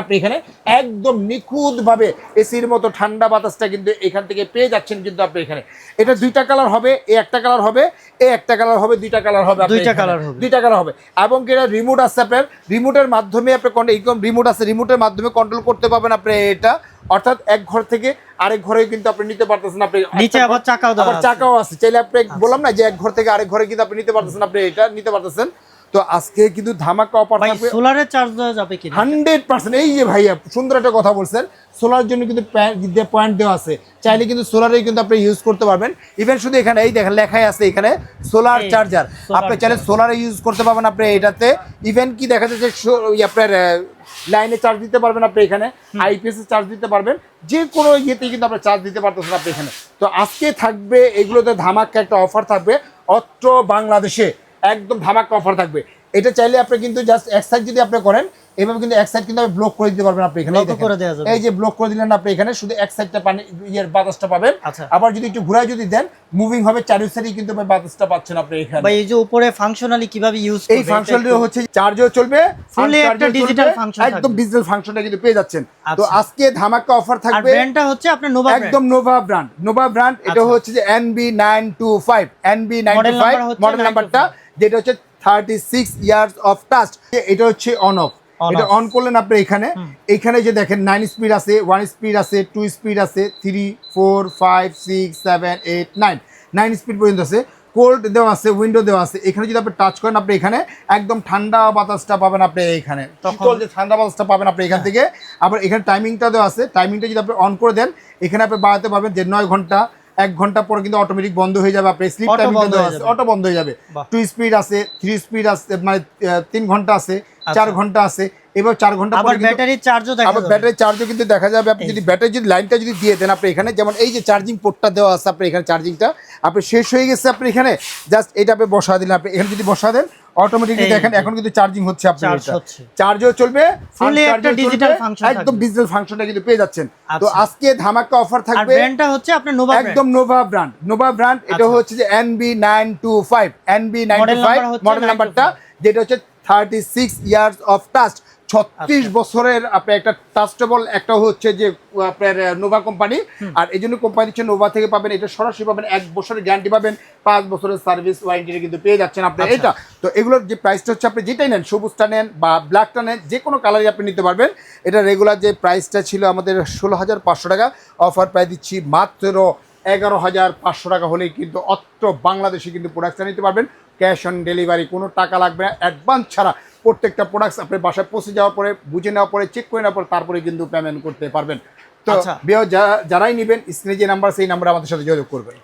আপনি এখানে একদম নিখুঁত ভাবে এসির মতো ঠান্ডা বাতাসটা কিন্তু এখান থেকে পেয়ে যাচ্ছেন। কিন্তু আপনি এখানে এটা দুইটা কালার হবে, একটা কালার হবে, একটা কালার হবে, দুইটা কালার হবে, দুইটা কালার হবে। এবং এটা রিমোট আছে, আপনার রিমোটের মাধ্যমে আপনি রিমোট আছে, রিমোটের মাধ্যমে কন্ট্রোল করতে পারবেন আপনি এটা। অর্থাৎ এক ঘর থেকে আরেক ঘরে কিন্তু আপনি নিতে পারতেছেন। আপনি নিচে আবার চাকাও আছে, চাইলে আপনি বললাম না যে এক ঘর থেকে আরেক ঘরে কিন্তু আপনি নিতে পারতেছেন, আপনি এটা নিতে পারতেছেন। তো আজকে কিন্তু ধামাকা অফার থাকবে। সোলারে চার্জ দেওয়া যাবে কি? 100%। এই যে ভাইয়া সুন্দর একটা কথা বলছেন, সোলার জন্য কিন্তু পয়েন্ট দেওয়া আছে, চাইলে কিন্তু সোলারেই কিন্তু আপনি ইউজ করতে পারবেন। ইভেন শুধু এখানে এই দেখেন লেখাই আছে এখানে সোলার চার্জার, আপনি চাইলে সোলারে ইউজ করতে পারবেন আপনি এটাতে। ইভেন কি দেখা যাচ্ছে আপনার লাইনে চার্জ দিতে পারবেন আপনি এখানে, আইপিএস এ চার্জ দিতে পারবেন, যে কোনো ইয়েতে কিন্তু আপনি চার্জ দিতে পারতেছেন আপনি এখানে। তো আজকে থাকবে এগুলোতে ধামাকা একটা অফার থাকবে অত্র বাংলাদেশে, একদম ধামাকা অফার থাকবে। এটা চাইলে আপনি কিন্তু জাস্ট এক সাইড যদি আপনি করেন এভাবে কিন্তু এক সাইড কিন্তু আপনি ব্লক করে দিতে পারবেন আপনি এখানে। এই যে ব্লক করে দিলেন আপনি এখানে, শুধু এক সাইডটা পানি ইয়ার বাতাসটা পাবেন। আবার যদি একটু ঘুরায় যদি দেন মুভিং হবে, চারি সাইডে কিন্তু বাতাসটা পাচ্ছেন আপনি এখানে। ভাই এই যে উপরে ফাংশনালি কিভাবে ইউজ করবেন? এই ফাংশনটি হচ্ছে চার্জও চলবে, ফুলি একটা ডিজিটাল ফাংশন, একদম ডিজিটাল ফাংশনটা কিন্তু পেয়ে যাচ্ছেন। তো আজকে ধামাকা অফার থাকবে। আর ব্র্যান্ডটা হচ্ছে আপনার নোভা, একদম নোভা ব্র্যান্ড। এটা হচ্ছে যে NB925 মডেল নাম্বারটা, যেটা হচ্ছে 36 ইয়ার্স অফ টাচ। এটা হচ্ছে অন অফ, এটা অন করলেন আপনি এখানে যে দেখেন 9 স্পিড আছে, 1 স্পিড আছে, 2 স্পিড আছে, 3 4 5 6 7 8 9 স্পিড পর্যন্ত আছে। কোল্ড দেওয়া আছে, উইন্ডো দেওয়া আছে। এখানে যদি আপনি টাচ করেন আপনি এখানে একদম ঠান্ডা বাতাসটা পাবেন আপনি এখানে, শীতল যে ঠান্ডা বাতাসটা পাবেন আপনি এখান থেকে। আবার এখানে টাইমিংটা দেওয়া আছে, টাইমিংটা যদি আপনি অন করে দেন এখানে আপনি বাড়াতে পারবেন যে 9 ঘন্টা, 1 ঘন্টা পরে কিন্তু অটোমেটিক বন্ধ হয়ে যাবে। আপনি স্লিপ টাইমিংটা দেওয়া আছে, অটো বন্ধ হয়ে যাবে। 2 স্পিড আছে, 3 স্পিড আছে, মানে 3 ঘন্টা আছে, 4 ঘন্টা আছে। এবার 4 ঘন্টা পরে আবার ব্যাটারি চার্জও দেখা যাবে, ব্যাটারি চার্জও কিন্তু দেখা যাবে। আপনি যদি ব্যাটারি যদি লাইনটা যদি দিয়ে দেন আপনি এখানে, যেমন এই যে চার্জিং পোর্টটা দেওয়া আছে আপনি এখানে, চার্জিংটা আপনি শেষ হয়ে গেছে আপনি এখানে জাস্ট এটা আপনি বসা দিলেন। আপনি এখানে যদি বসা দেন অটোমেটিকলি দেখেন এখন কিন্তু চার্জিং হচ্ছে, আপনার চার্জও চলবে, ফুলি একটা ডিজিটাল ফাংশন, একদম ডিজিটাল ফাংশনটা কিন্তু পেয়ে যাচ্ছেন। তো আজকে ধামাকা অফার থাকবে। আর ব্র্যান্ডটা হচ্ছে আপনার নোভা, একদম নোভা ব্র্যান্ড। এটা হচ্ছে যে NB925 মডেল নাম্বারটা, যেটা হচ্ছে 36 ইয়ার্স অফ টাচ, 36 বছরের আপনি একটা ট্রাস্টেবল একটা হচ্ছে যে আপনার নোভা কোম্পানি। আর এই জন্য কোম্পানি হচ্ছে নোভা থেকে পাবেন, এটা সরাসরি পাবেন, 1 বছরের গ্যারান্টি পাবেন, 5 বছরের সার্ভিস ওয়ারেন্টি কিন্তু পেয়ে যাচ্ছেন আপনি এটা। তো এগুলোর যে প্রাইসটা হচ্ছে আপনি যেটাই নেন, সবুজটা নেন বা ব্ল্যাকটা নেন, যে কোনো কালারই আপনি নিতে পারবেন। এটা রেগুলার যে প্রাইসটা ছিল আমাদের 16,500 টাকা, অফার প্রাইস দিচ্ছি মাত্র 11,500 টাকা হলেই কিন্তু অত্র বাংলাদেশে কিন্তু প্রোডাক্টটা নিতে পারবেন। ক্যাশ অন ডেলিভারি, কোনো টাকা লাগবে না, অ্যাডভান্স ছাড়া প্রত্যেকটা প্রোডাক্টস আপনার বাসায় পৌঁছে যাওয়ার পরে, বুঝে নেওয়ার পরে, চেক করে নেওয়ার পরে তারপরে কিন্তু পেমেন্ট করতে পারবেন। তো যারাই নেবেন স্ক্রিনে যে নাম্বার, সেই নাম্বারে আমাদের সাথে যোগাযোগ করবেন।